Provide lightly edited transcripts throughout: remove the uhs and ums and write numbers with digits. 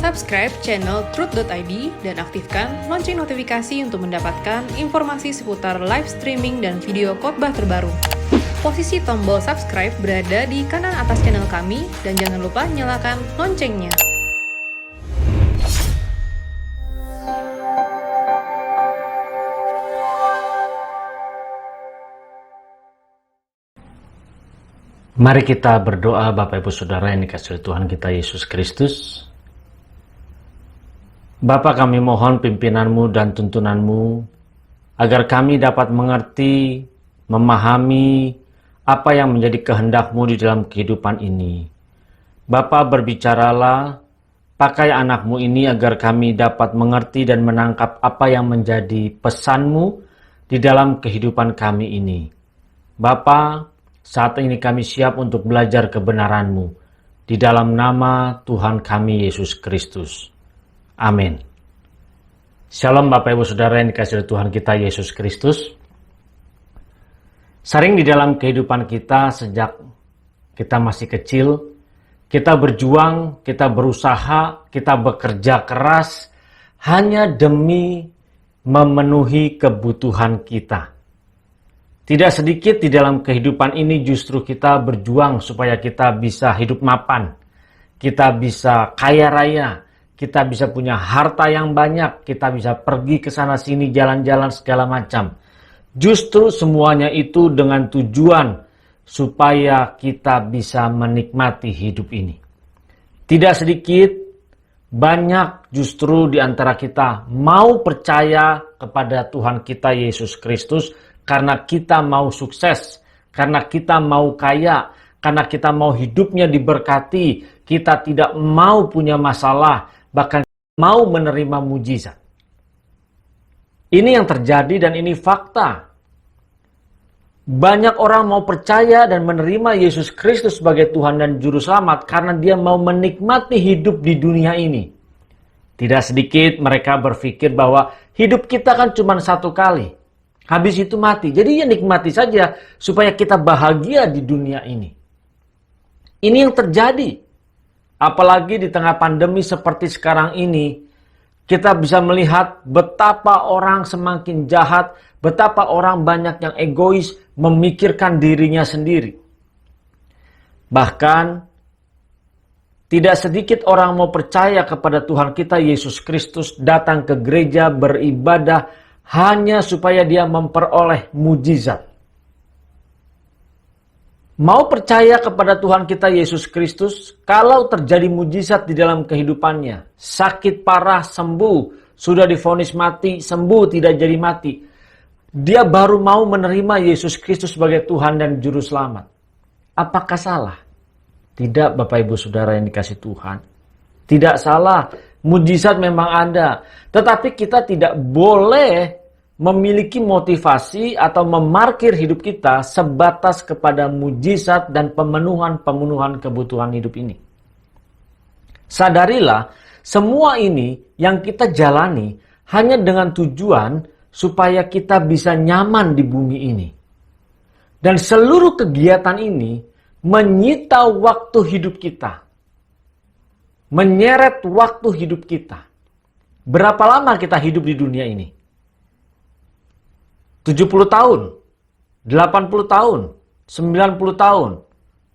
Subscribe channel Truth.id dan aktifkan lonceng notifikasi untuk mendapatkan informasi seputar live streaming dan video khotbah terbaru. Posisi tombol subscribe berada di kanan atas channel kami dan jangan lupa nyalakan loncengnya. Mari kita berdoa. Bapak Ibu Saudara yang dikasihi Tuhan kita Yesus Kristus. Bapa, kami mohon pimpinan-Mu dan tuntunan-Mu agar kami dapat mengerti, memahami apa yang menjadi kehendak-Mu di dalam kehidupan ini. Bapa, berbicaralah, pakai anak-Mu ini agar kami dapat mengerti dan menangkap apa yang menjadi pesan-Mu di dalam kehidupan kami ini. Bapa, saat ini kami siap untuk belajar kebenaran-Mu di dalam nama Tuhan kami Yesus Kristus. Amin. Shalom Bapak Ibu Saudara yang dikasihi Tuhan kita Yesus Kristus. Sering di dalam kehidupan kita sejak kita masih kecil, kita berjuang, kita berusaha, kita bekerja keras hanya demi memenuhi kebutuhan kita. Tidak sedikit di dalam kehidupan ini justru kita berjuang supaya kita bisa hidup mapan, kita bisa kaya raya, kita bisa punya harta yang banyak, kita bisa pergi ke sana sini jalan-jalan segala macam. Justru semuanya itu dengan tujuan supaya kita bisa menikmati hidup ini. Tidak sedikit, banyak justru di antara kita mau percaya kepada Tuhan kita Yesus Kristus karena kita mau sukses, karena kita mau kaya, karena kita mau hidupnya diberkati, kita tidak mau punya masalah, bahkan mau menerima mujizat. Ini yang terjadi dan ini fakta. Banyak orang mau percaya dan menerima Yesus Kristus sebagai Tuhan dan Juru Selamat karena dia mau menikmati hidup di dunia ini. Tidak sedikit mereka berpikir bahwa hidup kita kan cuma satu kali. Habis itu mati. Jadi ya nikmati saja supaya kita bahagia di dunia ini. Ini yang terjadi. Apalagi di tengah pandemi seperti sekarang ini, kita bisa melihat betapa orang semakin jahat, betapa orang banyak yang egois, memikirkan dirinya sendiri. Bahkan, tidak sedikit orang mau percaya kepada Tuhan kita Yesus Kristus, datang ke gereja beribadah hanya supaya dia memperoleh mujizat. Mau percaya kepada Tuhan kita Yesus Kristus, kalau terjadi mujizat di dalam kehidupannya, sakit parah sembuh, sudah divonis mati, sembuh tidak jadi mati, dia baru mau menerima Yesus Kristus sebagai Tuhan dan Juru Selamat. Apakah salah? Tidak, Bapak Ibu Saudara yang dikasihi Tuhan. Tidak salah, mujizat memang ada. Tetapi kita tidak boleh memiliki motivasi atau memarkir hidup kita sebatas kepada mujizat dan pemenuhan kebutuhan hidup ini. Sadarilah, semua ini yang kita jalani hanya dengan tujuan supaya kita bisa nyaman di bumi ini. Dan seluruh kegiatan ini menyita waktu hidup kita. Menyeret waktu hidup kita. Berapa lama kita hidup di dunia ini? 70 tahun, 80 tahun, 90 tahun.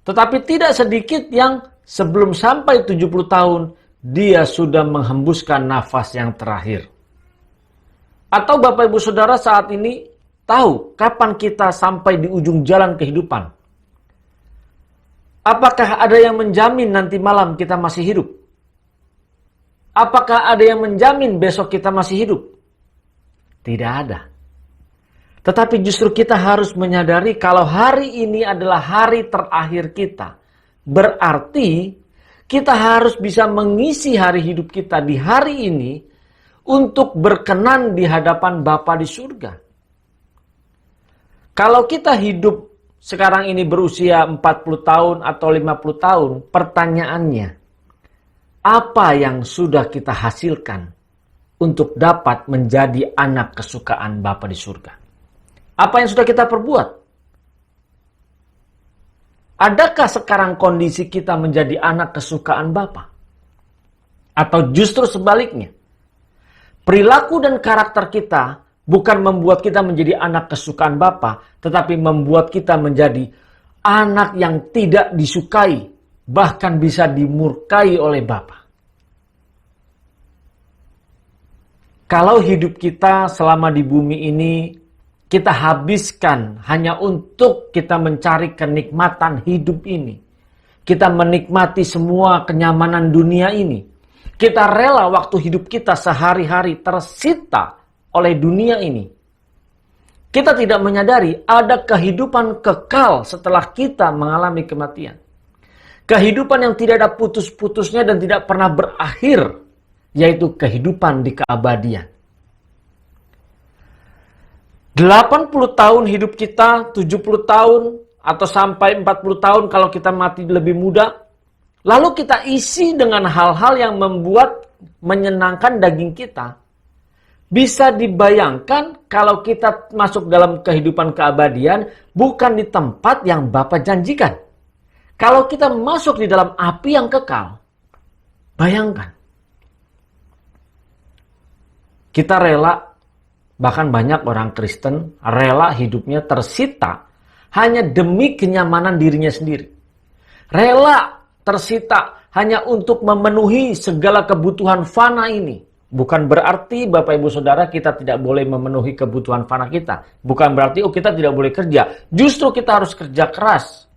Tetapi tidak sedikit yang sebelum sampai 70 tahun, dia sudah menghembuskan nafas yang terakhir. Atau Bapak Ibu Saudara saat ini tahu kapan kita sampai di ujung jalan kehidupan? Apakah ada yang menjamin nanti malam kita masih hidup? Apakah ada yang menjamin besok kita masih hidup? Tidak ada. Tetapi justru kita harus menyadari kalau hari ini adalah hari terakhir kita. Berarti kita harus bisa mengisi hari hidup kita di hari ini untuk berkenan di hadapan Bapa di surga. Kalau kita hidup sekarang ini berusia 40 tahun atau 50 tahun, pertanyaannya, apa yang sudah kita hasilkan untuk dapat menjadi anak kesukaan Bapa di surga? Apa yang sudah kita perbuat? Adakah sekarang kondisi kita menjadi anak kesukaan Bapa? Atau justru sebaliknya, perilaku dan karakter kita bukan membuat kita menjadi anak kesukaan Bapa, tetapi membuat kita menjadi anak yang tidak disukai, bahkan bisa dimurkai oleh Bapa. Kalau hidup kita selama di bumi ini kita habiskan hanya untuk kita mencari kenikmatan hidup ini, kita menikmati semua kenyamanan dunia ini, kita rela waktu hidup kita sehari-hari tersita oleh dunia ini, kita tidak menyadari ada kehidupan kekal setelah kita mengalami kematian. Kehidupan yang tidak ada putus-putusnya dan tidak pernah berakhir, yaitu kehidupan di keabadian. 80 tahun hidup kita, 70 tahun, atau sampai 40 tahun kalau kita mati lebih muda. Lalu kita isi dengan hal-hal yang membuat menyenangkan daging kita. Bisa dibayangkan kalau kita masuk dalam kehidupan keabadian bukan di tempat yang Bapa janjikan. Kalau kita masuk di dalam api yang kekal, bayangkan. Kita rela, bahkan banyak orang Kristen rela hidupnya tersita hanya demi kenyamanan dirinya sendiri. Rela tersita hanya untuk memenuhi segala kebutuhan fana ini. Bukan berarti Bapak Ibu Saudara kita tidak boleh memenuhi kebutuhan fana kita. Bukan berarti kita tidak boleh kerja. Justru kita harus kerja keras.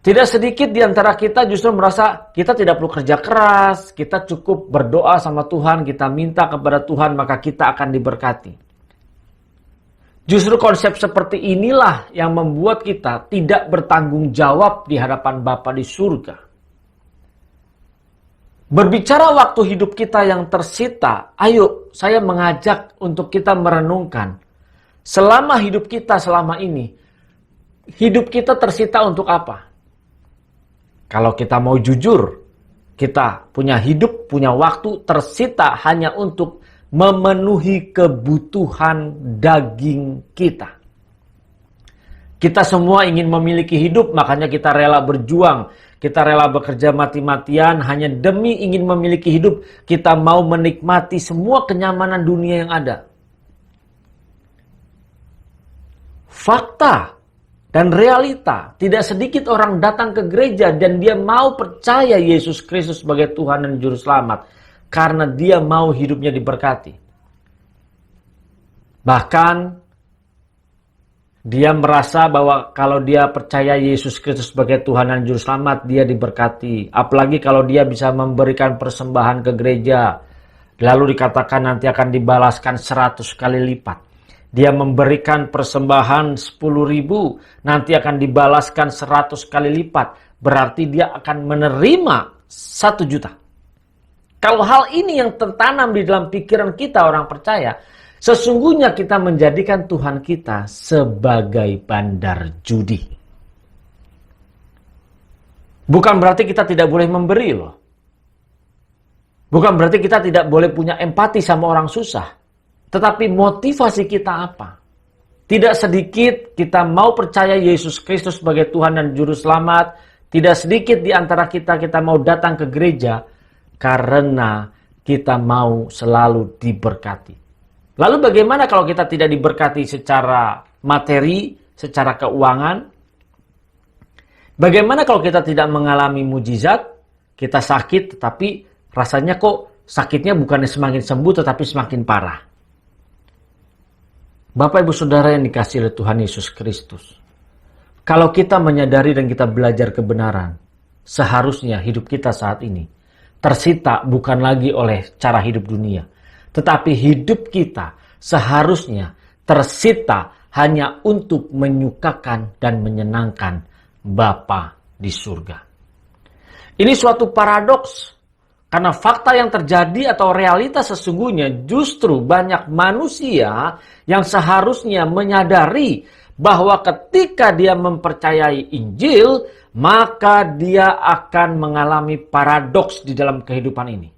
Tidak sedikit di antara kita justru merasa kita tidak perlu kerja keras, kita cukup berdoa sama Tuhan, kita minta kepada Tuhan, maka kita akan diberkati. Justru konsep seperti inilah yang membuat kita tidak bertanggung jawab di hadapan Bapa di surga. Berbicara waktu hidup kita yang tersita, ayo saya mengajak untuk kita merenungkan. Selama hidup kita selama ini, hidup kita tersita untuk apa? Kalau kita mau jujur, kita punya hidup, punya waktu tersita hanya untuk memenuhi kebutuhan daging kita. Kita semua ingin memiliki hidup, makanya kita rela berjuang. Kita rela bekerja mati-matian hanya demi ingin memiliki hidup. Kita mau menikmati semua kenyamanan dunia yang ada. Fakta dan realita, tidak sedikit orang datang ke gereja dan dia mau percaya Yesus Kristus sebagai Tuhan dan Juru Selamat. Karena dia mau hidupnya diberkati. Bahkan, dia merasa bahwa kalau dia percaya Yesus Kristus sebagai Tuhan dan Juru Selamat, dia diberkati. Apalagi kalau dia bisa memberikan persembahan ke gereja. Lalu dikatakan nanti akan dibalaskan 100 kali lipat. Dia memberikan persembahan 10.000, nanti akan dibalaskan 100 kali lipat. Berarti dia akan menerima 1 juta. Kalau hal ini yang tertanam di dalam pikiran kita orang percaya, sesungguhnya kita menjadikan Tuhan kita sebagai bandar judi. Bukan berarti kita tidak boleh memberi loh. Bukan berarti kita tidak boleh punya empati sama orang susah. Tetapi motivasi kita apa? Tidak sedikit kita mau percaya Yesus Kristus sebagai Tuhan dan Juru Selamat. Tidak sedikit di antara kita mau datang ke gereja karena kita mau selalu diberkati. Lalu bagaimana kalau kita tidak diberkati secara materi, secara keuangan? Bagaimana kalau kita tidak mengalami mujizat? Kita sakit tetapi rasanya kok sakitnya bukannya semakin sembuh tetapi semakin parah. Bapak Ibu Saudara yang dikasihi oleh Tuhan Yesus Kristus. Kalau kita menyadari dan kita belajar kebenaran, seharusnya hidup kita saat ini tersita bukan lagi oleh cara hidup dunia. Tetapi hidup kita seharusnya tersita hanya untuk menyukakan dan menyenangkan Bapa di surga. Ini suatu paradoks. Karena fakta yang terjadi atau realitas sesungguhnya justru banyak manusia yang seharusnya menyadari bahwa ketika dia mempercayai Injil, maka dia akan mengalami paradoks di dalam kehidupan ini.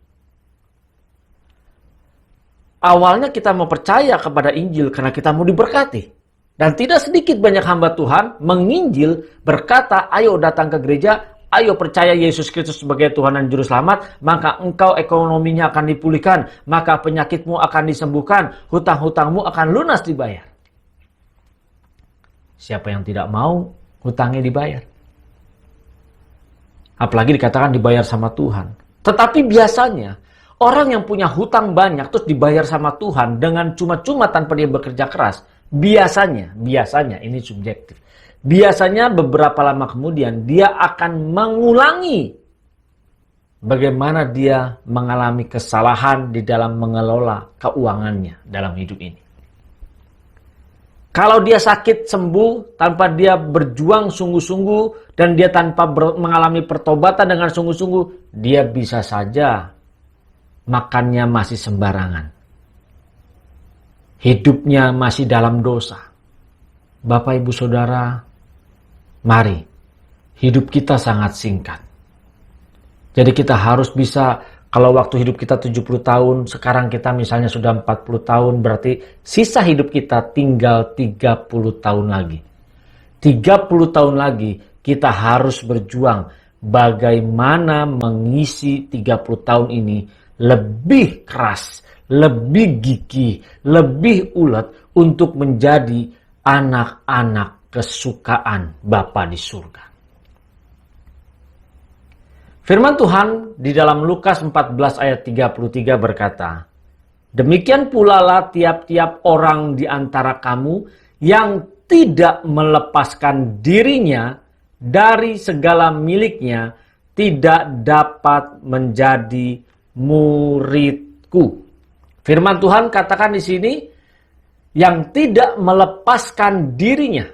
Awalnya kita mau percaya kepada Injil karena kita mau diberkati. Dan tidak sedikit banyak hamba Tuhan menginjil berkata, ayo datang ke gereja, ayo percaya Yesus Kristus sebagai Tuhan dan Juru Selamat, maka engkau ekonominya akan dipulihkan, maka penyakitmu akan disembuhkan, hutang-hutangmu akan lunas dibayar. Siapa yang tidak mau hutangnya dibayar? Apalagi dikatakan dibayar sama Tuhan. Tetapi biasanya orang yang punya hutang banyak terus dibayar sama Tuhan dengan cuma-cuma tanpa dia bekerja keras, biasanya ini subjektif. Biasanya beberapa lama kemudian dia akan mengulangi bagaimana dia mengalami kesalahan di dalam mengelola keuangannya dalam hidup ini. Kalau dia sakit sembuh tanpa dia berjuang sungguh-sungguh dan dia tanpa mengalami pertobatan dengan sungguh-sungguh, dia bisa saja makannya masih sembarangan. Hidupnya masih dalam dosa. Bapak, Ibu, Saudara, mari, hidup kita sangat singkat. Jadi kita harus bisa, kalau waktu hidup kita 70 tahun, sekarang kita misalnya sudah 40 tahun, berarti sisa hidup kita tinggal 30 tahun lagi. 30 tahun lagi kita harus berjuang bagaimana mengisi 30 tahun ini lebih keras, lebih gigih, lebih ulet untuk menjadi anak-anak kesukaan Bapa di surga. Firman Tuhan di dalam Lukas 14 ayat 33 berkata, demikian pula lah tiap-tiap orang di antara kamu yang tidak melepaskan dirinya dari segala miliknya tidak dapat menjadi muridku. Firman Tuhan katakan di sini, yang tidak melepaskan dirinya.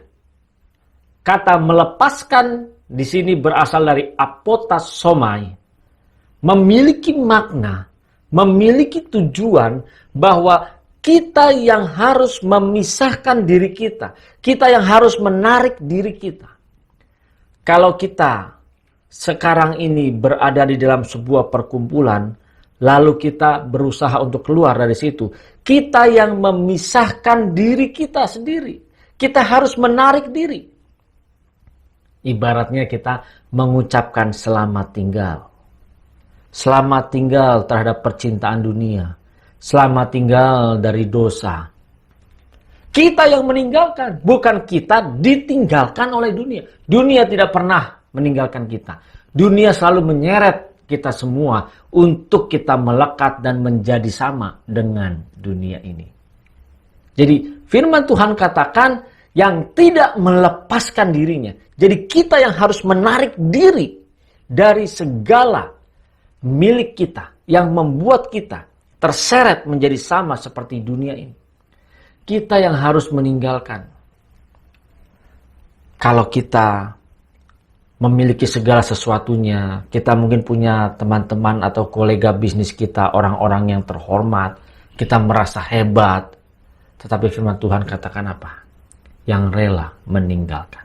Kata melepaskan di sini berasal dari apotasomai. Memiliki makna, memiliki tujuan bahwa kita yang harus memisahkan diri kita. Kita yang harus menarik diri kita. Kalau kita sekarang ini berada di dalam sebuah perkumpulan, lalu kita berusaha untuk keluar dari situ, kita yang memisahkan diri kita sendiri. Kita harus menarik diri. Ibaratnya kita mengucapkan selamat tinggal. Selamat tinggal terhadap percintaan dunia. Selamat tinggal dari dosa. Kita yang meninggalkan, bukan kita ditinggalkan oleh dunia. Dunia tidak pernah meninggalkan kita. Dunia selalu menyeret kita semua untuk kita melekat dan menjadi sama dengan dunia ini. Jadi firman Tuhan katakan yang tidak melepaskan dirinya. Jadi kita yang harus menarik diri dari segala milik kita yang membuat kita terseret menjadi sama seperti dunia ini. Kita yang harus meninggalkan. Kalau kita memiliki segala sesuatunya, kita mungkin punya teman-teman atau kolega bisnis kita, orang-orang yang terhormat, kita merasa hebat. Tetapi firman Tuhan katakan apa? Yang rela meninggalkan.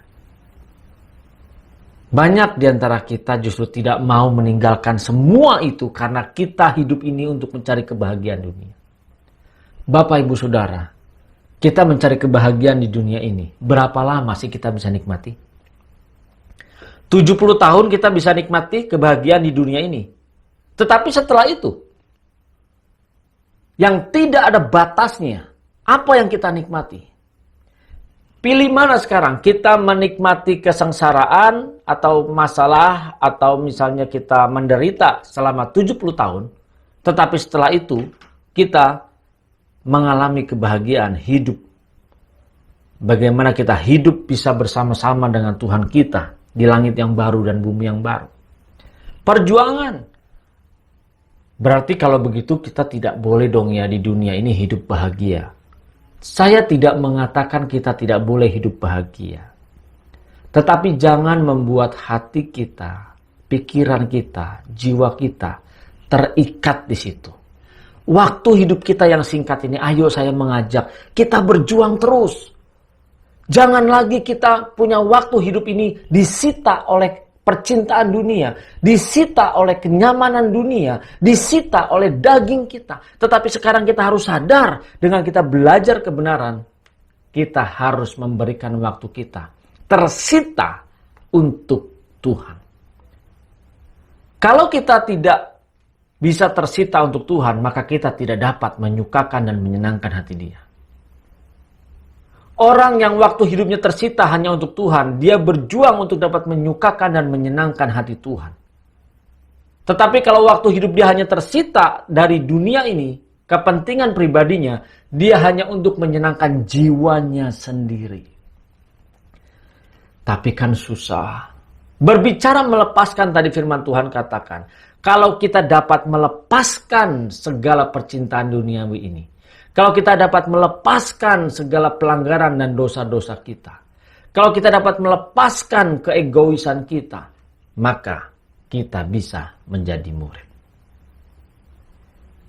Banyak di antara kita justru tidak mau meninggalkan semua itu karena kita hidup ini untuk mencari kebahagiaan dunia. Bapak, Ibu, Saudara, kita mencari kebahagiaan di dunia ini. Berapa lama sih kita bisa nikmati? 70 tahun kita bisa nikmati kebahagiaan di dunia ini. Tetapi setelah itu, yang tidak ada batasnya, apa yang kita nikmati? Pilih mana sekarang? Kita menikmati kesengsaraan atau masalah atau misalnya kita menderita selama 70 tahun. Tetapi setelah itu kita mengalami kebahagiaan hidup. Bagaimana kita hidup bisa bersama-sama dengan Tuhan kita di langit yang baru dan bumi yang baru. Perjuangan. Berarti kalau begitu kita tidak boleh dong ya di dunia ini hidup bahagia. Saya tidak mengatakan kita tidak boleh hidup bahagia. Tetapi jangan membuat hati kita, pikiran kita, jiwa kita terikat di situ. Waktu hidup kita yang singkat ini, ayo saya mengajak, kita berjuang terus. Jangan lagi kita punya waktu hidup ini disita oleh percintaan dunia, disita oleh kenyamanan dunia, disita oleh daging kita. Tetapi sekarang kita harus sadar, dengan kita belajar kebenaran, kita harus memberikan waktu kita tersita untuk Tuhan. Kalau kita tidak bisa tersita untuk Tuhan, maka kita tidak dapat menyukakan dan menyenangkan hati Dia. Orang yang waktu hidupnya tersita hanya untuk Tuhan, dia berjuang untuk dapat menyukakan dan menyenangkan hati Tuhan. Tetapi kalau waktu hidup dia hanya tersita dari dunia ini, kepentingan pribadinya, dia hanya untuk menyenangkan jiwanya sendiri. Tapi kan susah. Berbicara melepaskan, tadi firman Tuhan katakan, kalau kita dapat melepaskan segala percintaan duniawi ini, kalau kita dapat melepaskan segala pelanggaran dan dosa-dosa kita, kalau kita dapat melepaskan keegoisan kita, maka kita bisa menjadi murid.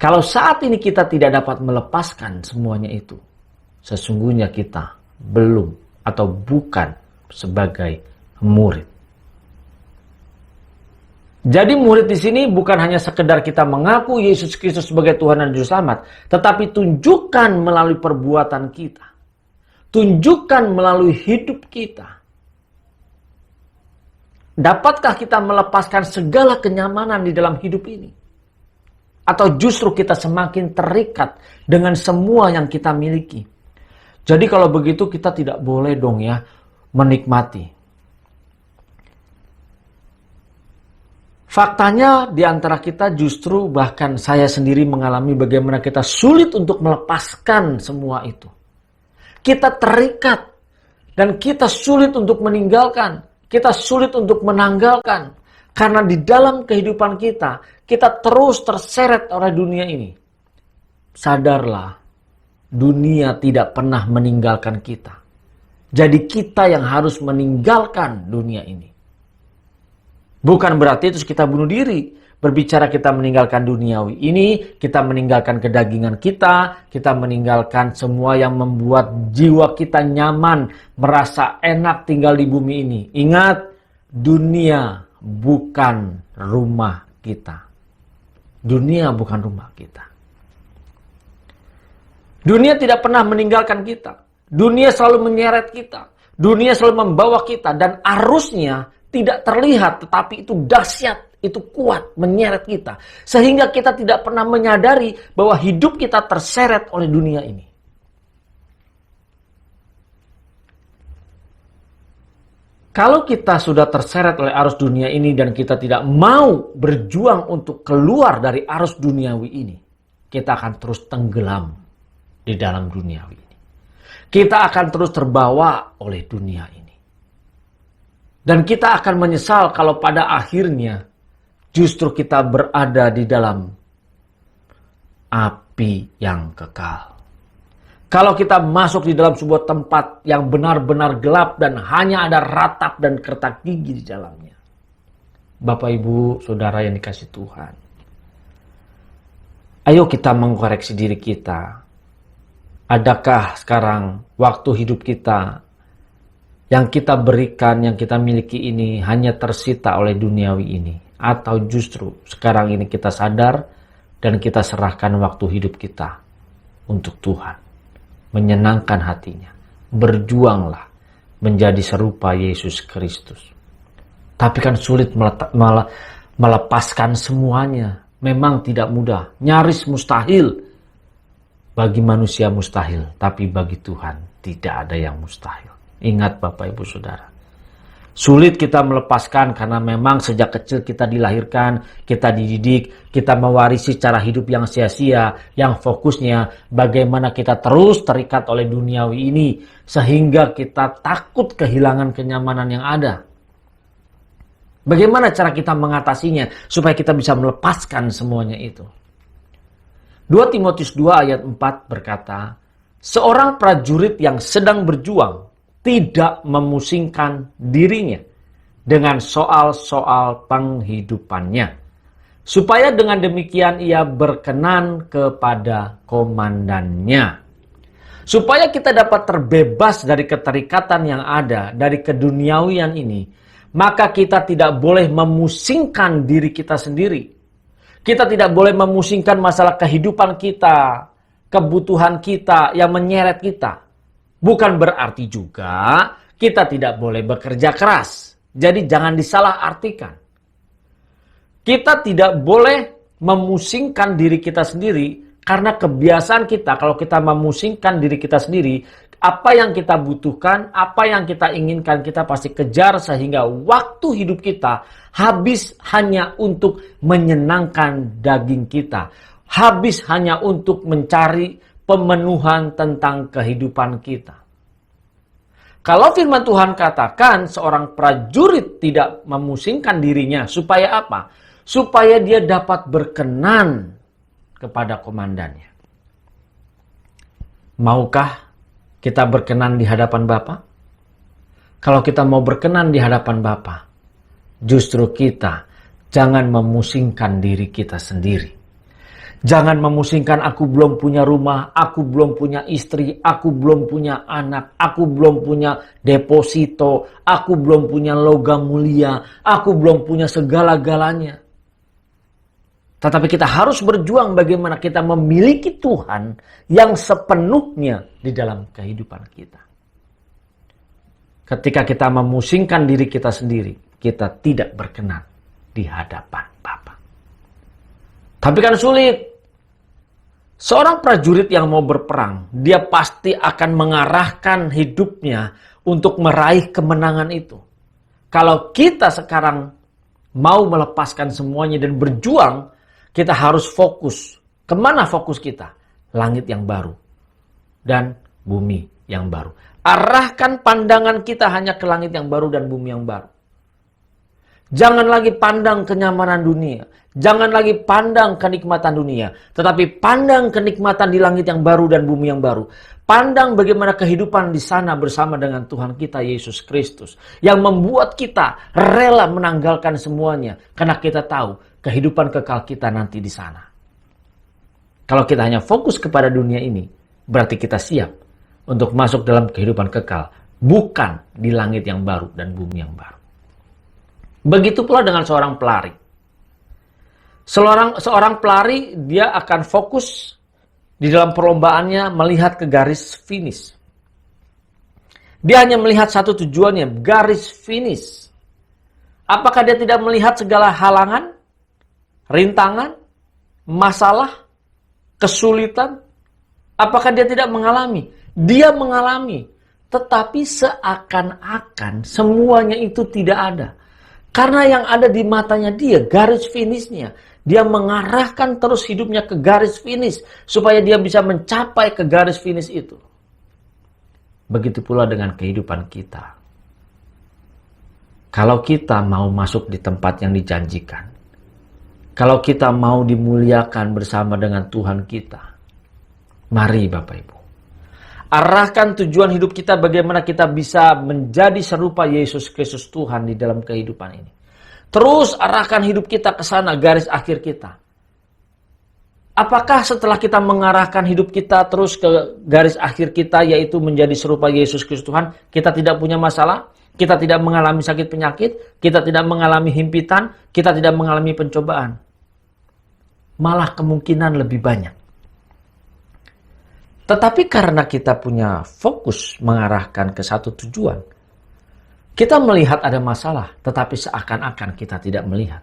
Kalau saat ini kita tidak dapat melepaskan semuanya itu, sesungguhnya kita belum atau bukan sebagai murid. Jadi murid di sini bukan hanya sekedar kita mengaku Yesus Kristus sebagai Tuhan dan Juru Selamat, tetapi tunjukkan melalui perbuatan kita. Tunjukkan melalui hidup kita. Dapatkah kita melepaskan segala kenyamanan di dalam hidup ini? Atau justru kita semakin terikat dengan semua yang kita miliki? Jadi kalau begitu kita tidak boleh dong ya menikmati. Faktanya di antara kita justru bahkan saya sendiri mengalami bagaimana kita sulit untuk melepaskan semua itu. Kita terikat dan kita sulit untuk meninggalkan. Kita sulit untuk menanggalkan. Karena di dalam kehidupan kita, kita terus terseret oleh dunia ini. Sadarlah, dunia tidak pernah meninggalkan kita. Jadi kita yang harus meninggalkan dunia ini. Bukan berarti terus kita bunuh diri. Berbicara kita meninggalkan duniawi ini, kita meninggalkan kedagingan kita meninggalkan semua yang membuat jiwa kita nyaman, merasa enak tinggal di bumi ini. Ingat, dunia bukan rumah kita. Dunia bukan rumah kita. Dunia tidak pernah meninggalkan kita. Dunia selalu menyeret kita. Dunia selalu membawa kita dan arusnya tidak terlihat, tetapi itu dahsyat, itu kuat, menyeret kita. Sehingga kita tidak pernah menyadari bahwa hidup kita terseret oleh dunia ini. Kalau kita sudah terseret oleh arus dunia ini dan kita tidak mau berjuang untuk keluar dari arus duniawi ini, kita akan terus tenggelam di dalam duniawi ini. Kita akan terus terbawa oleh dunia ini. Dan kita akan menyesal kalau pada akhirnya justru kita berada di dalam api yang kekal. Kalau kita masuk di dalam sebuah tempat yang benar-benar gelap dan hanya ada ratap dan kertak gigi di dalamnya. Bapak, Ibu, Saudara yang dikasih Tuhan. Ayo kita mengkoreksi diri kita. Adakah sekarang waktu hidup kita yang kita berikan, yang kita miliki ini hanya tersita oleh duniawi ini? Atau justru sekarang ini kita sadar dan kita serahkan waktu hidup kita untuk Tuhan. Menyenangkan hatinya. Berjuanglah menjadi serupa Yesus Kristus. Tapi kan sulit melepaskan semuanya. Memang tidak mudah. Nyaris mustahil. Bagi manusia mustahil. Tapi bagi Tuhan tidak ada yang mustahil. Ingat Bapak, Ibu, Saudara. Sulit kita melepaskan karena memang sejak kecil kita dilahirkan, kita dididik, kita mewarisi cara hidup yang sia-sia, yang fokusnya bagaimana kita terus terikat oleh duniawi ini, sehingga kita takut kehilangan kenyamanan yang ada. Bagaimana cara kita mengatasinya supaya kita bisa melepaskan semuanya itu? 2 Timotius 2 ayat 4 berkata, seorang prajurit yang sedang berjuang tidak memusingkan dirinya dengan soal-soal penghidupannya, supaya dengan demikian ia berkenan kepada komandannya. Supaya kita dapat terbebas dari keterikatan yang ada, dari keduniawian ini, maka kita tidak boleh memusingkan diri kita sendiri. Kita tidak boleh memusingkan masalah kehidupan kita, kebutuhan kita yang menyeret kita. Bukan berarti juga kita tidak boleh bekerja keras. Jadi jangan disalah artikan. Kita tidak boleh memusingkan diri kita sendiri, karena kebiasaan kita, kalau kita memusingkan diri kita sendiri, apa yang kita butuhkan, apa yang kita inginkan, kita pasti kejar sehingga waktu hidup kita habis hanya untuk menyenangkan daging kita. Habis hanya untuk mencari pemenuhan tentang kehidupan kita. Kalau firman Tuhan katakan seorang prajurit tidak memusingkan dirinya, supaya apa? Supaya dia dapat berkenan kepada komandannya. Maukah kita berkenan di hadapan Bapa? Kalau kita mau berkenan di hadapan Bapa, justru kita jangan memusingkan diri kita sendiri. Jangan memusingkan, aku belum punya rumah, aku belum punya istri, aku belum punya anak, aku belum punya deposito, aku belum punya logam mulia, aku belum punya segala-galanya. Tetapi kita harus berjuang bagaimana kita memiliki Tuhan yang sepenuhnya di dalam kehidupan kita. Ketika kita memusingkan diri kita sendiri, kita tidak berkenan di hadapan Bapa. Tapi kan sulit. Seorang prajurit yang mau berperang, dia pasti akan mengarahkan hidupnya untuk meraih kemenangan itu. Kalau kita sekarang mau melepaskan semuanya dan berjuang, kita harus fokus. Kemana fokus kita? Langit yang baru dan bumi yang baru. Arahkan pandangan kita hanya ke langit yang baru dan bumi yang baru. Jangan lagi pandang kenyamanan dunia. Jangan lagi pandang kenikmatan dunia. Tetapi pandang kenikmatan di langit yang baru dan bumi yang baru. Pandang bagaimana kehidupan di sana bersama dengan Tuhan kita Yesus Kristus. Yang membuat kita rela menanggalkan semuanya. Karena kita tahu kehidupan kekal kita nanti di sana. Kalau kita hanya fokus kepada dunia ini, berarti kita siap untuk masuk dalam kehidupan kekal. Bukan di langit yang baru dan bumi yang baru. Begitu pula dengan seorang pelari. Seorang pelari, dia akan fokus di dalam perlombaannya melihat ke garis finish. Dia hanya melihat satu tujuannya, garis finish. Apakah dia tidak melihat segala halangan, rintangan, masalah, kesulitan? Apakah dia tidak mengalami? Dia mengalami. Tetapi seakan-akan semuanya itu tidak ada. Karena yang ada di matanya dia, garis finishnya. Dia mengarahkan terus hidupnya ke garis finish. Supaya dia bisa mencapai ke garis finish itu. Begitu pula dengan kehidupan kita. Kalau kita mau masuk di tempat yang dijanjikan. Kalau kita mau dimuliakan bersama dengan Tuhan kita. Mari Bapak Ibu. Arahkan tujuan hidup kita bagaimana kita bisa menjadi serupa Yesus Kristus Tuhan di dalam kehidupan ini. Terus arahkan hidup kita ke sana, garis akhir kita. Apakah setelah kita mengarahkan hidup kita terus ke garis akhir kita, yaitu menjadi serupa Yesus Kristus Tuhan, kita tidak punya masalah? Kita tidak mengalami sakit penyakit? Kita tidak mengalami himpitan? Kita tidak mengalami pencobaan? Malah kemungkinan lebih banyak. Tetapi karena kita punya fokus mengarahkan ke satu tujuan, kita melihat ada masalah, tetapi seakan-akan kita tidak melihat.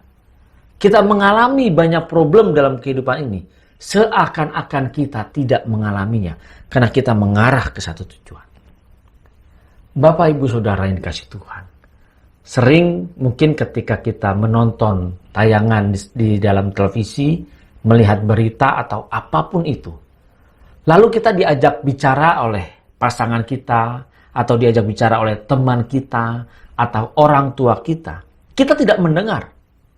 Kita mengalami banyak problem dalam kehidupan ini, seakan-akan kita tidak mengalaminya, karena kita mengarah ke satu tujuan. Bapak, Ibu, Saudara yang dikasih Tuhan, sering mungkin ketika kita menonton tayangan di dalam televisi, melihat berita atau apapun itu, lalu kita diajak bicara oleh pasangan kita, atau diajak bicara oleh teman kita, atau orang tua kita. Kita tidak mendengar.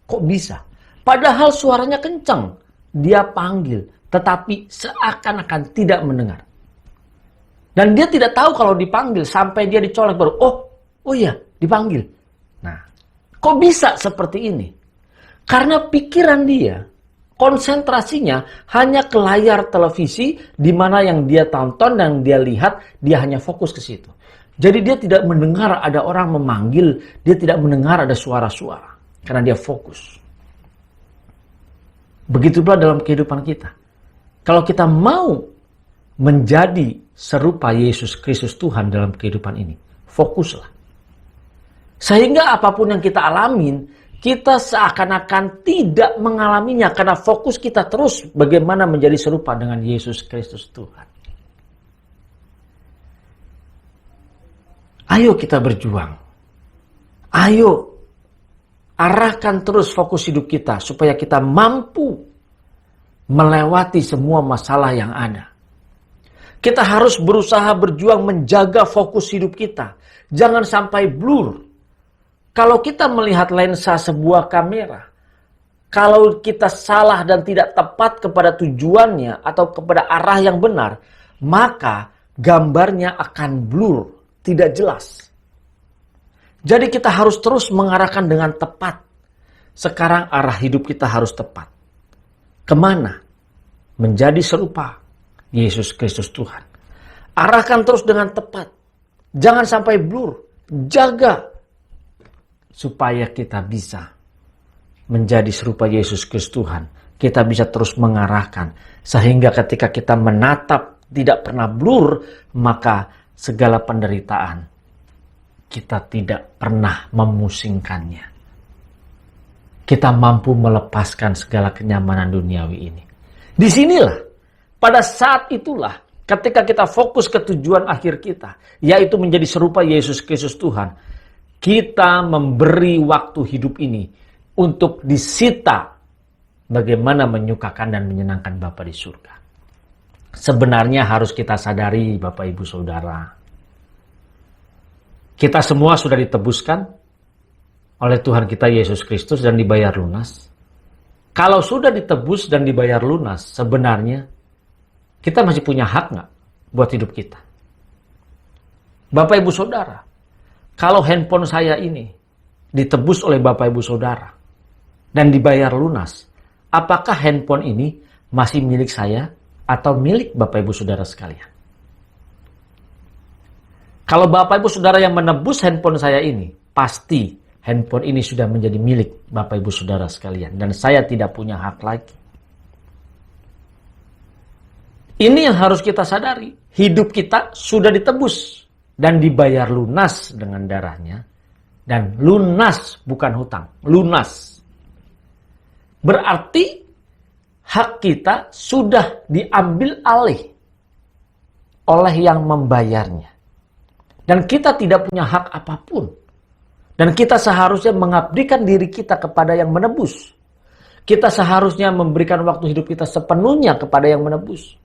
Kok bisa? Padahal suaranya kencang. Dia panggil, tetapi seakan-akan tidak mendengar. Dan dia tidak tahu kalau dipanggil, sampai dia dicolek baru, oh iya, dipanggil. Nah, kok bisa seperti ini? Karena pikiran dia, konsentrasinya hanya ke layar televisi di mana yang dia tonton dan dia lihat, dia hanya fokus ke situ. Jadi dia tidak mendengar ada orang memanggil, dia tidak mendengar ada suara-suara karena dia fokus. Begitu pula dalam kehidupan kita. Kalau kita mau menjadi serupa Yesus Kristus Tuhan dalam kehidupan ini, fokuslah. Sehingga apapun yang kita alamin, kita seakan-akan tidak mengalaminya karena fokus kita terus bagaimana menjadi serupa dengan Yesus Kristus Tuhan. Ayo kita berjuang. Ayo arahkan terus fokus hidup kita supaya kita mampu melewati semua masalah yang ada. Kita harus berusaha berjuang menjaga fokus hidup kita. Jangan sampai blur. Kalau kita melihat lensa sebuah kamera, kalau kita salah dan tidak tepat kepada tujuannya atau kepada arah yang benar, maka gambarnya akan blur, tidak jelas. Jadi kita harus terus mengarahkan dengan tepat. Sekarang arah hidup kita harus tepat. Kemana? Menjadi serupa Yesus Kristus Tuhan. Arahkan terus dengan tepat. Jangan sampai blur. Jaga. Supaya kita bisa menjadi serupa Yesus Kristus Tuhan. Kita bisa terus mengarahkan. Sehingga ketika kita menatap tidak pernah blur, maka segala penderitaan kita tidak pernah memusingkannya. Kita mampu melepaskan segala kenyamanan duniawi ini. Disinilah, pada saat itulah, ketika kita fokus ke tujuan akhir kita, yaitu menjadi serupa Yesus Kristus Tuhan, kita memberi waktu hidup ini untuk disita bagaimana menyukakan dan menyenangkan Bapa di surga. Sebenarnya harus kita sadari, Bapak Ibu Saudara, kita semua sudah ditebuskan oleh Tuhan kita Yesus Kristus dan dibayar lunas. Kalau sudah ditebus dan dibayar lunas, sebenarnya kita masih punya hak nggak buat hidup kita? Bapak Ibu Saudara, kalau handphone saya ini ditebus oleh Bapak Ibu Saudara dan dibayar lunas, apakah handphone ini masih milik saya atau milik Bapak Ibu Saudara sekalian? Kalau Bapak Ibu Saudara yang menebus handphone saya ini, pasti handphone ini sudah menjadi milik Bapak Ibu Saudara sekalian. Dan saya tidak punya hak lagi. Ini yang harus kita sadari. Hidup kita sudah ditebus dan dibayar lunas dengan darahnya. Dan lunas bukan hutang, lunas. Berarti hak kita sudah diambil alih oleh yang membayarnya. Dan kita tidak punya hak apapun. Dan kita seharusnya mengabdikan diri kita kepada yang menebus. Kita seharusnya memberikan waktu hidup kita sepenuhnya kepada yang menebus.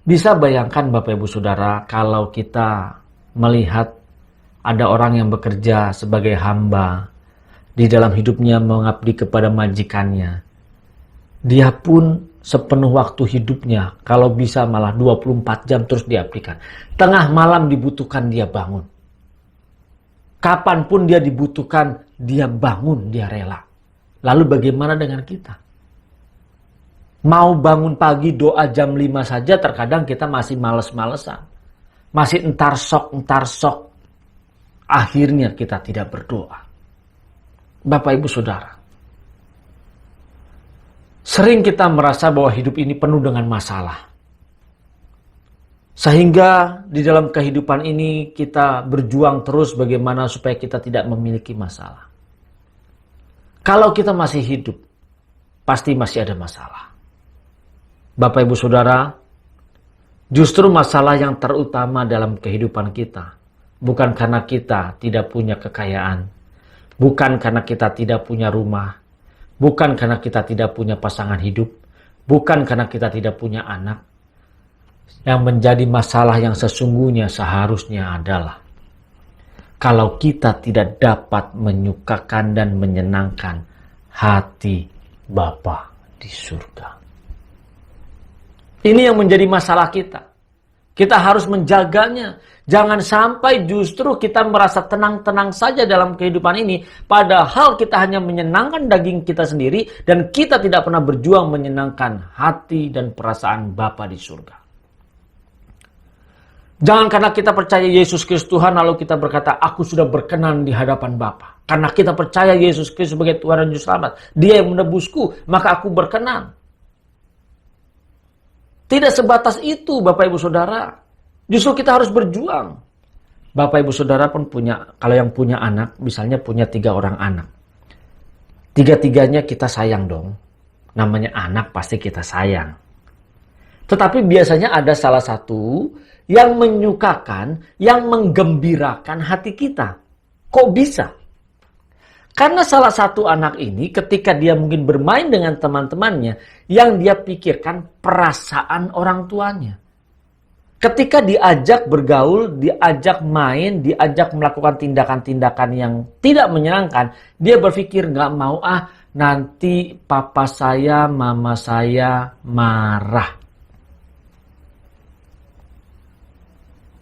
Bisa bayangkan Bapak Ibu Saudara, kalau kita melihat ada orang yang bekerja sebagai hamba, di dalam hidupnya mengabdi kepada majikannya. Dia pun sepenuh waktu hidupnya, kalau bisa malah 24 jam terus diabdikan. Tengah malam dibutuhkan, dia bangun. Kapanpun dia dibutuhkan, dia bangun, dia rela. Lalu bagaimana dengan kita? Mau bangun pagi doa jam 5 saja, terkadang kita masih males-malesan. Masih entar sok. Akhirnya kita tidak berdoa. Bapak Ibu Saudara, sering kita merasa bahwa hidup ini penuh dengan masalah. Sehingga di dalam kehidupan ini kita berjuang terus bagaimana supaya kita tidak memiliki masalah. Kalau kita masih hidup, pasti masih ada masalah. Bapak Ibu Saudara, justru masalah yang terutama dalam kehidupan kita bukan karena kita tidak punya kekayaan, bukan karena kita tidak punya rumah, bukan karena kita tidak punya pasangan hidup, bukan karena kita tidak punya anak. Yang menjadi masalah yang sesungguhnya seharusnya adalah kalau kita tidak dapat menyukakan dan menyenangkan hati Bapa di surga. Ini yang menjadi masalah kita. Kita harus menjaganya. Jangan sampai justru kita merasa tenang-tenang saja dalam kehidupan ini. Padahal kita hanya menyenangkan daging kita sendiri. Dan kita tidak pernah berjuang menyenangkan hati dan perasaan Bapa di surga. Jangan karena kita percaya Yesus Kristus Tuhan lalu kita berkata, aku sudah berkenan di hadapan Bapa. Karena kita percaya Yesus Kristus sebagai Tuhan dan Juru Selamat. Dia yang menebusku, maka aku berkenan. Tidak sebatas itu Bapak Ibu Saudara. Justru kita harus berjuang. Bapak Ibu Saudara pun punya, kalau yang punya anak, misalnya punya 3 orang anak. 3-tiganya kita sayang dong. Namanya anak pasti kita sayang. Tetapi biasanya ada salah satu yang menyukakan, yang menggembirakan hati kita. Kok bisa? Karena salah satu anak ini ketika dia mungkin bermain dengan teman-temannya, yang dia pikirkan perasaan orang tuanya. Ketika diajak bergaul, diajak main, diajak melakukan tindakan-tindakan yang tidak menyenangkan, dia berpikir nggak mau nanti papa saya, mama saya marah.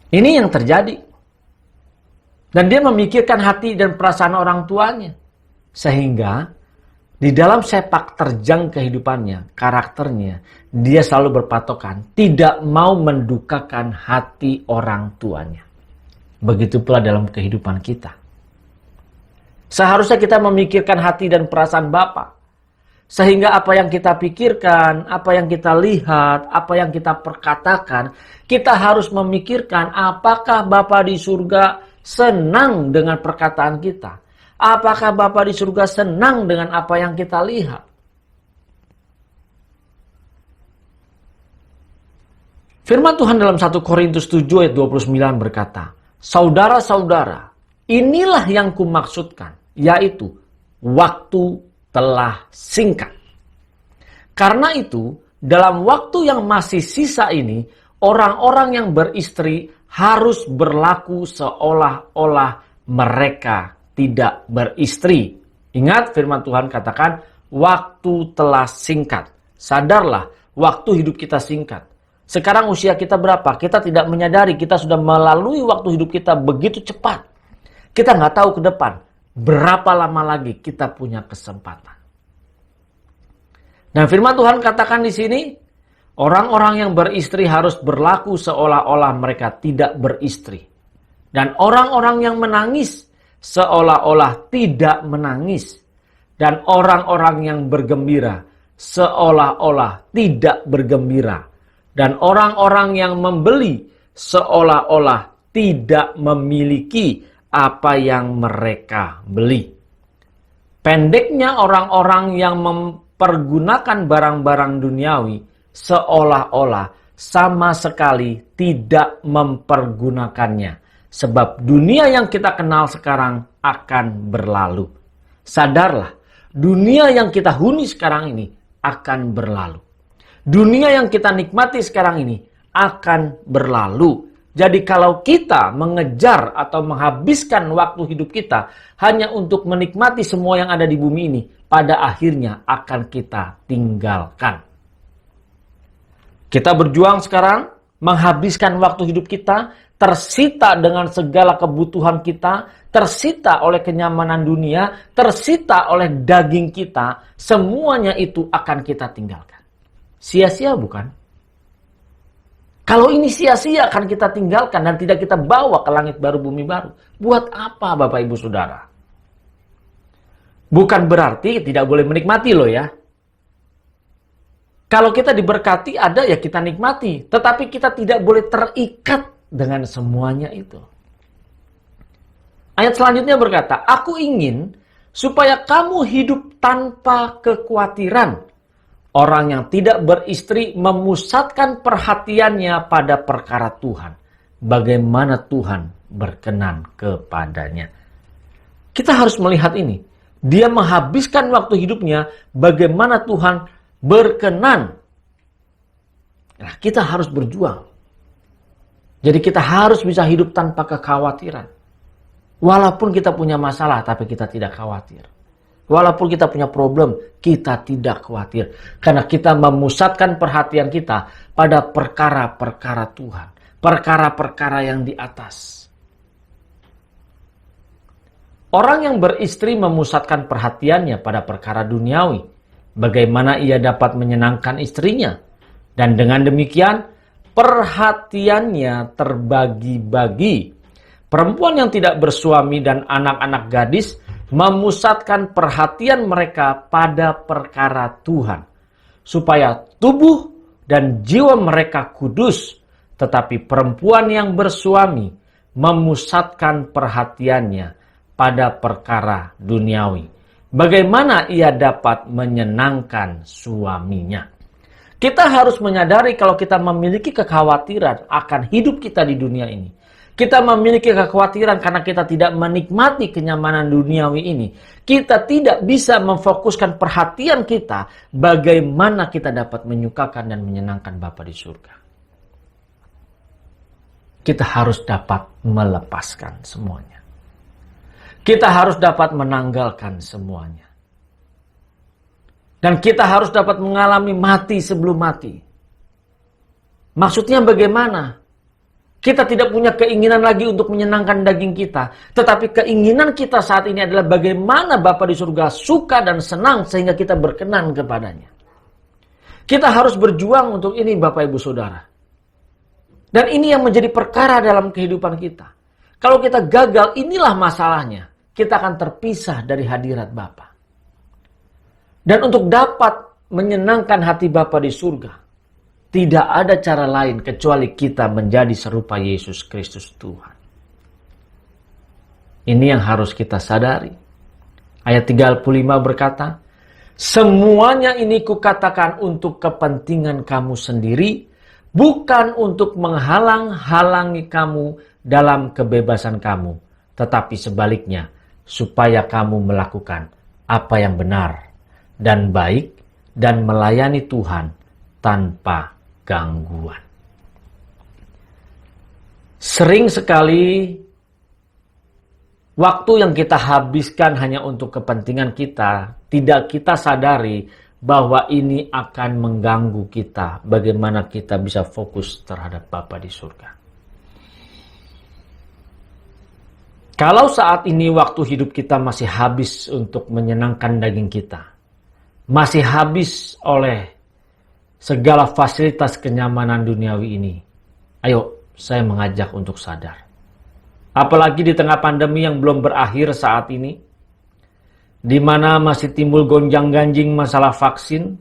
Ini yang terjadi. Dan dia memikirkan hati dan perasaan orang tuanya. Sehingga di dalam sepak terjang kehidupannya, karakternya, dia selalu berpatokan tidak mau mendukakan hati orang tuanya. Begitu pula dalam kehidupan kita. Seharusnya kita memikirkan hati dan perasaan Bapa. Sehingga apa yang kita pikirkan, apa yang kita lihat, apa yang kita perkatakan, kita harus memikirkan apakah Bapa di surga senang dengan perkataan kita. Apakah Bapa di surga senang dengan apa yang kita lihat? Firman Tuhan dalam 1 Korintus 7 ayat 29 berkata, "Saudara-saudara, inilah yang kumaksudkan, yaitu waktu telah singkat. Karena itu, dalam waktu yang masih sisa ini, orang-orang yang beristri harus berlaku seolah-olah mereka tidak beristri." Ingat firman Tuhan katakan, waktu telah singkat. Sadarlah, waktu hidup kita singkat. Sekarang usia kita berapa? Kita tidak menyadari, kita sudah melalui waktu hidup kita begitu cepat. Kita nggak tahu ke depan, berapa lama lagi kita punya kesempatan. Dan firman Tuhan katakan di sini, orang-orang yang beristri harus berlaku seolah-olah mereka tidak beristri. Dan orang-orang yang menangis seolah-olah tidak menangis. Dan orang-orang yang bergembira seolah-olah tidak bergembira. Dan orang-orang yang membeli seolah-olah tidak memiliki apa yang mereka beli. Pendeknya orang-orang yang mempergunakan barang-barang duniawi seolah-olah sama sekali tidak mempergunakannya. Sebab dunia yang kita kenal sekarang akan berlalu. Sadarlah, dunia yang kita huni sekarang ini akan berlalu. Dunia yang kita nikmati sekarang ini akan berlalu. Jadi kalau kita mengejar atau menghabiskan waktu hidup kita hanya untuk menikmati semua yang ada di bumi ini, pada akhirnya akan kita tinggalkan. Kita berjuang sekarang, menghabiskan waktu hidup kita, tersita dengan segala kebutuhan kita, tersita oleh kenyamanan dunia, tersita oleh daging kita, semuanya itu akan kita tinggalkan. Sia-sia bukan? Kalau ini sia-sia akan kita tinggalkan dan tidak kita bawa ke langit baru bumi baru. Buat apa Bapak Ibu Saudara? Bukan berarti tidak boleh menikmati loh ya. Kalau kita diberkati ada ya kita nikmati. Tetapi kita tidak boleh terikat dengan semuanya itu. Ayat selanjutnya berkata, "Aku ingin supaya kamu hidup tanpa kekhawatiran. Orang yang tidak beristri memusatkan perhatiannya pada perkara Tuhan. Bagaimana Tuhan berkenan kepadanya." Kita harus melihat ini. Dia menghabiskan waktu hidupnya bagaimana Tuhan berkenan. Nah, kita harus berjuang. Jadi kita harus bisa hidup tanpa kekhawatiran. Walaupun kita punya masalah, tapi kita tidak khawatir. Walaupun kita punya problem, kita tidak khawatir. Karena kita memusatkan perhatian kita pada perkara-perkara Tuhan. Perkara-perkara yang di atas. Orang yang beristri memusatkan perhatiannya pada perkara duniawi. Bagaimana ia dapat menyenangkan istrinya. Dan dengan demikian, perhatiannya terbagi-bagi. Perempuan yang tidak bersuami dan anak-anak gadis memusatkan perhatian mereka pada perkara Tuhan, supaya tubuh dan jiwa mereka kudus. Tetapi perempuan yang bersuami memusatkan perhatiannya pada perkara duniawi. Bagaimana ia dapat menyenangkan suaminya? Kita harus menyadari kalau kita memiliki kekhawatiran akan hidup kita di dunia ini. Kita memiliki kekhawatiran karena kita tidak menikmati kenyamanan duniawi ini. Kita tidak bisa memfokuskan perhatian kita bagaimana kita dapat menyukakan dan menyenangkan Bapa di surga. Kita harus dapat melepaskan semuanya. Kita harus dapat menanggalkan semuanya. Dan kita harus dapat mengalami mati sebelum mati. Maksudnya bagaimana? Kita tidak punya keinginan lagi untuk menyenangkan daging kita. Tetapi keinginan kita saat ini adalah bagaimana Bapa di surga suka dan senang sehingga kita berkenan kepadanya. Kita harus berjuang untuk ini Bapak Ibu Saudara. Dan ini yang menjadi perkara dalam kehidupan kita. Kalau kita gagal, inilah masalahnya. Kita akan terpisah dari hadirat Bapa. Dan untuk dapat menyenangkan hati Bapa di surga, tidak ada cara lain kecuali kita menjadi serupa Yesus Kristus Tuhan. Ini yang harus kita sadari. Ayat 35 berkata, semuanya ini kukatakan untuk kepentingan kamu sendiri, bukan untuk menghalang-halangi kamu dalam kebebasan kamu, tetapi sebaliknya, supaya kamu melakukan apa yang benar dan baik dan melayani Tuhan tanpa gangguan. Sering sekali waktu yang kita habiskan hanya untuk kepentingan kita, tidak kita sadari bahwa ini akan mengganggu kita. Bagaimana kita bisa fokus terhadap Bapa di surga. Kalau saat ini waktu hidup kita masih habis untuk menyenangkan daging kita, masih habis oleh segala fasilitas kenyamanan duniawi ini, ayo saya mengajak untuk sadar. Apalagi di tengah pandemi yang belum berakhir saat ini, di mana masih timbul gonjang-ganjing masalah vaksin,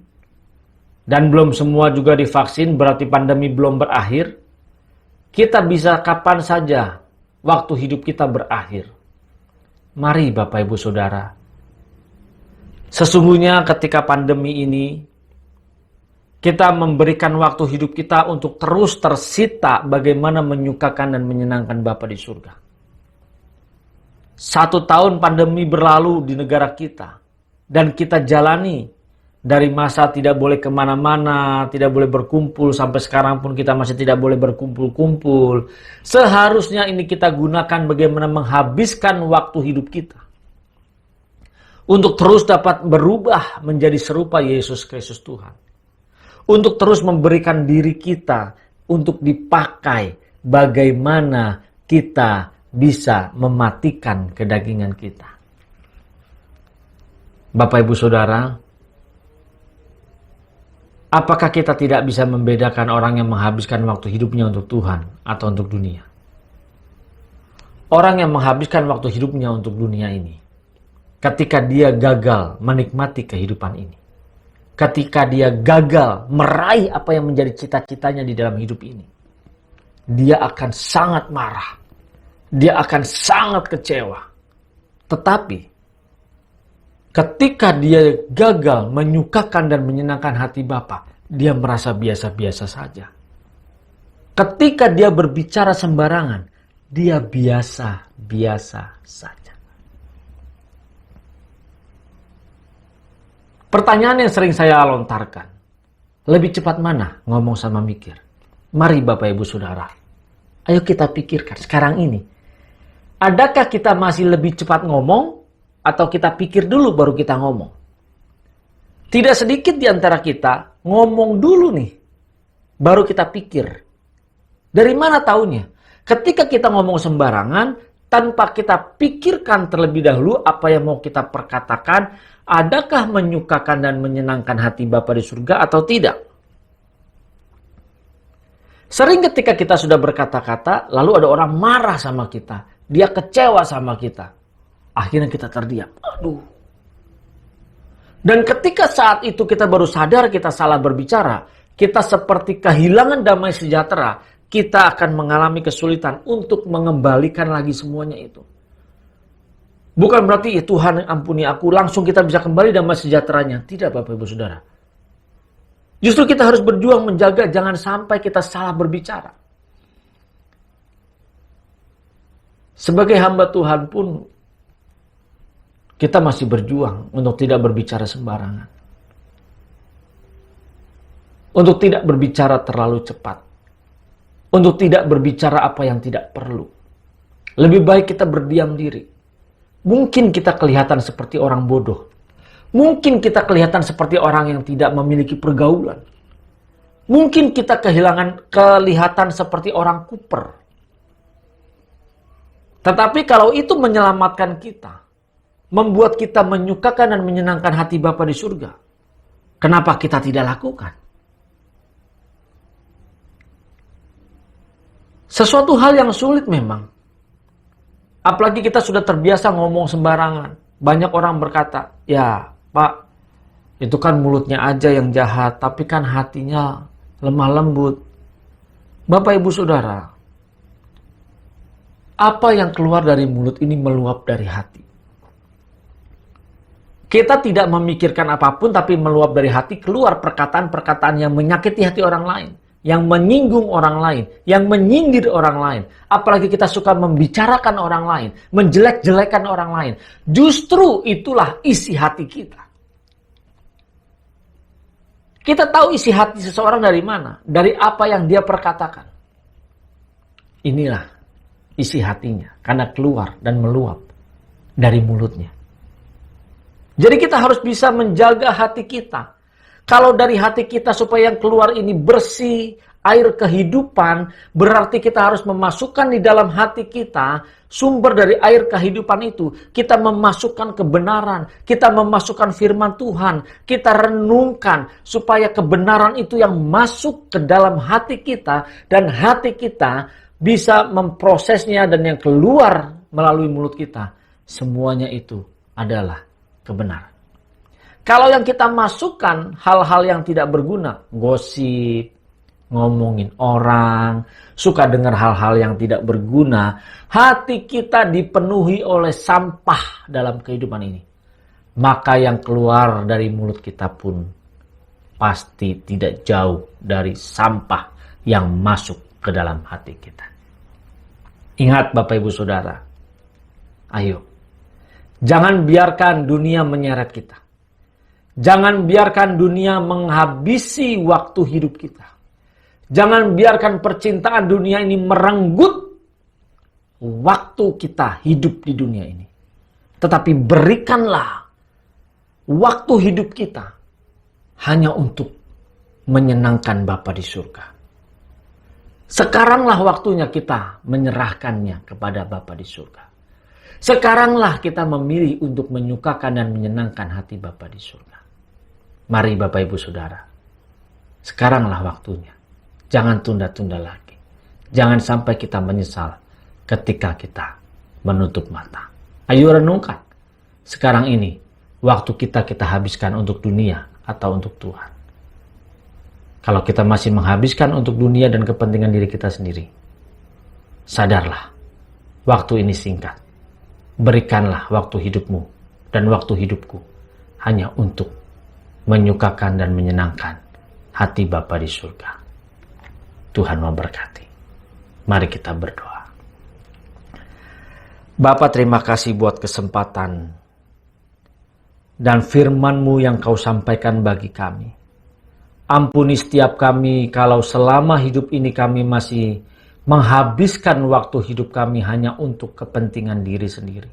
dan belum semua juga divaksin, berarti pandemi belum berakhir. Kita bisa kapan saja waktu hidup kita berakhir. Mari Bapak Ibu Saudara, sesungguhnya ketika pandemi ini, kita memberikan waktu hidup kita untuk terus tersita bagaimana menyukakan dan menyenangkan Bapa di surga. 1 tahun pandemi berlalu di negara kita, dan kita jalani dari masa tidak boleh kemana-mana, tidak boleh berkumpul, sampai sekarang pun kita masih tidak boleh berkumpul-kumpul. Seharusnya ini kita gunakan bagaimana menghabiskan waktu hidup kita untuk terus dapat berubah menjadi serupa Yesus Kristus Tuhan. Untuk terus memberikan diri kita untuk dipakai bagaimana kita bisa mematikan kedagingan kita. Bapak Ibu Saudara, apakah kita tidak bisa membedakan orang yang menghabiskan waktu hidupnya untuk Tuhan atau untuk dunia? Orang yang menghabiskan waktu hidupnya untuk dunia ini, ketika dia gagal menikmati kehidupan ini, ketika dia gagal meraih apa yang menjadi cita-citanya di dalam hidup ini, dia akan sangat marah, dia akan sangat kecewa. Tetapi ketika dia gagal menyukakan dan menyenangkan hati Bapa, dia merasa biasa-biasa saja. Ketika dia berbicara sembarangan, dia biasa-biasa saja. Pertanyaan yang sering saya lontarkan, lebih cepat mana ngomong sama mikir? Mari Bapak Ibu Saudara, ayo kita pikirkan sekarang ini. Adakah kita masih lebih cepat ngomong atau kita pikir dulu baru kita ngomong? Tidak sedikit di antara kita ngomong dulu nih, baru kita pikir. Dari mana taunya? Ketika kita ngomong sembarangan, tanpa kita pikirkan terlebih dahulu apa yang mau kita perkatakan, adakah menyukakan dan menyenangkan hati Bapa di surga atau tidak? Sering ketika kita sudah berkata-kata, lalu ada orang marah sama kita, dia kecewa sama kita. Akhirnya kita terdiam. Aduh. Dan ketika saat itu kita baru sadar kita salah berbicara, kita seperti kehilangan damai sejahtera kita akan mengalami kesulitan untuk mengembalikan lagi semuanya itu. Bukan berarti ya Tuhan ampuni aku, langsung kita bisa kembali damai sejahteranya. Tidak Bapak Ibu Saudara. Justru kita harus berjuang menjaga jangan sampai kita salah berbicara. Sebagai hamba Tuhan pun kita masih berjuang untuk tidak berbicara sembarangan. Untuk tidak berbicara terlalu cepat. Untuk tidak berbicara apa yang tidak perlu. Lebih baik kita berdiam diri. Mungkin kita kelihatan seperti orang bodoh. Mungkin kita kelihatan seperti orang yang tidak memiliki pergaulan. Mungkin kita kelihatan seperti orang kuper. Tetapi kalau itu menyelamatkan kita, membuat kita menyukakan dan menyenangkan hati Bapa di surga, kenapa kita tidak lakukan? Sesuatu hal yang sulit memang. Apalagi kita sudah terbiasa ngomong sembarangan. Banyak orang berkata, ya Pak, itu kan mulutnya aja yang jahat, tapi kan hatinya lemah lembut. Bapak Ibu Saudara, apa yang keluar dari mulut ini meluap dari hati. Kita tidak memikirkan apapun, tapi meluap dari hati, keluar perkataan-perkataan yang menyakiti hati orang lain. Yang menyinggung orang lain, yang menyindir orang lain. Apalagi kita suka membicarakan orang lain, menjelek-jelekan orang lain. Justru itulah isi hati kita. Kita tahu isi hati seseorang dari mana? Dari apa yang dia perkatakan. Inilah isi hatinya, karena keluar dan meluap dari mulutnya. Jadi kita harus bisa menjaga hati kita. Kalau dari hati kita supaya yang keluar ini bersih, air kehidupan, berarti kita harus memasukkan di dalam hati kita sumber dari air kehidupan itu. Kita memasukkan kebenaran, kita memasukkan firman Tuhan, kita renungkan supaya kebenaran itu yang masuk ke dalam hati kita dan hati kita bisa memprosesnya dan yang keluar melalui mulut kita. Semuanya itu adalah kebenaran. Kalau yang kita masukkan hal-hal yang tidak berguna, gosip, ngomongin orang, suka dengar hal-hal yang tidak berguna, hati kita dipenuhi oleh sampah dalam kehidupan ini. Maka yang keluar dari mulut kita pun pasti tidak jauh dari sampah yang masuk ke dalam hati kita. Ingat Bapak Ibu Saudara, ayo, jangan biarkan dunia menyeret kita. Jangan biarkan dunia menghabisi waktu hidup kita. Jangan biarkan percintaan dunia ini merenggut waktu kita hidup di dunia ini. Tetapi berikanlah waktu hidup kita hanya untuk menyenangkan Bapa di surga. Sekaranglah waktunya kita menyerahkannya kepada Bapa di surga. Sekaranglah kita memilih untuk menyukakan dan menyenangkan hati Bapa di surga. Mari Bapak Ibu Saudara, sekaranglah waktunya. Jangan tunda-tunda lagi. Jangan sampai kita menyesal ketika kita menutup mata. Ayo renungkan. Sekarang ini, waktu kita habiskan untuk dunia atau untuk Tuhan. Kalau kita masih menghabiskan untuk dunia dan kepentingan diri kita sendiri, sadarlah, waktu ini singkat. Berikanlah waktu hidupmu dan waktu hidupku hanya untuk menyukakan dan menyenangkan hati Bapa di surga. Tuhan memberkati. Mari kita berdoa. Bapa, terima kasih buat kesempatan dan firman-Mu yang Kau sampaikan bagi kami. Ampuni setiap kami kalau selama hidup ini kami masih menghabiskan waktu hidup kami hanya untuk kepentingan diri sendiri.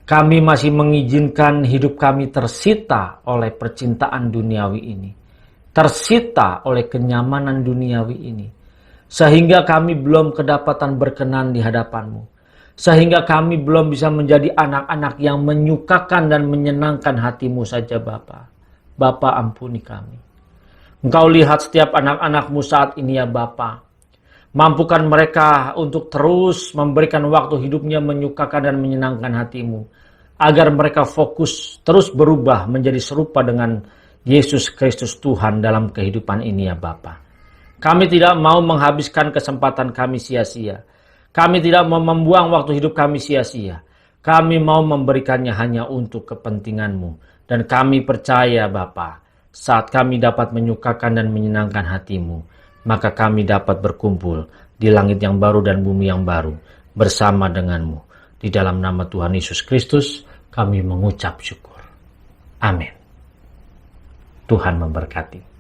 Kami masih mengizinkan hidup kami tersita oleh percintaan duniawi ini. Tersita oleh kenyamanan duniawi ini. Sehingga kami belum kedapatan berkenan di hadapan-Mu. Sehingga kami belum bisa menjadi anak-anak yang menyukakan dan menyenangkan hati-Mu saja Bapa. Bapa, ampuni kami. Engkau lihat setiap anak-anak-Mu saat ini ya Bapa. Mampukan mereka untuk terus memberikan waktu hidupnya menyukakan dan menyenangkan hati-Mu. Agar mereka fokus terus berubah menjadi serupa dengan Yesus Kristus Tuhan dalam kehidupan ini ya Bapa. Kami tidak mau menghabiskan kesempatan kami sia-sia. Kami tidak mau membuang waktu hidup kami sia-sia. Kami mau memberikannya hanya untuk kepentingan-Mu. Dan kami percaya Bapa, saat kami dapat menyukakan dan menyenangkan hati-Mu, maka kami dapat berkumpul di langit yang baru dan bumi yang baru bersama dengan-Mu. Di dalam nama Tuhan Yesus Kristus, kami mengucap syukur. Amin. Tuhan memberkati.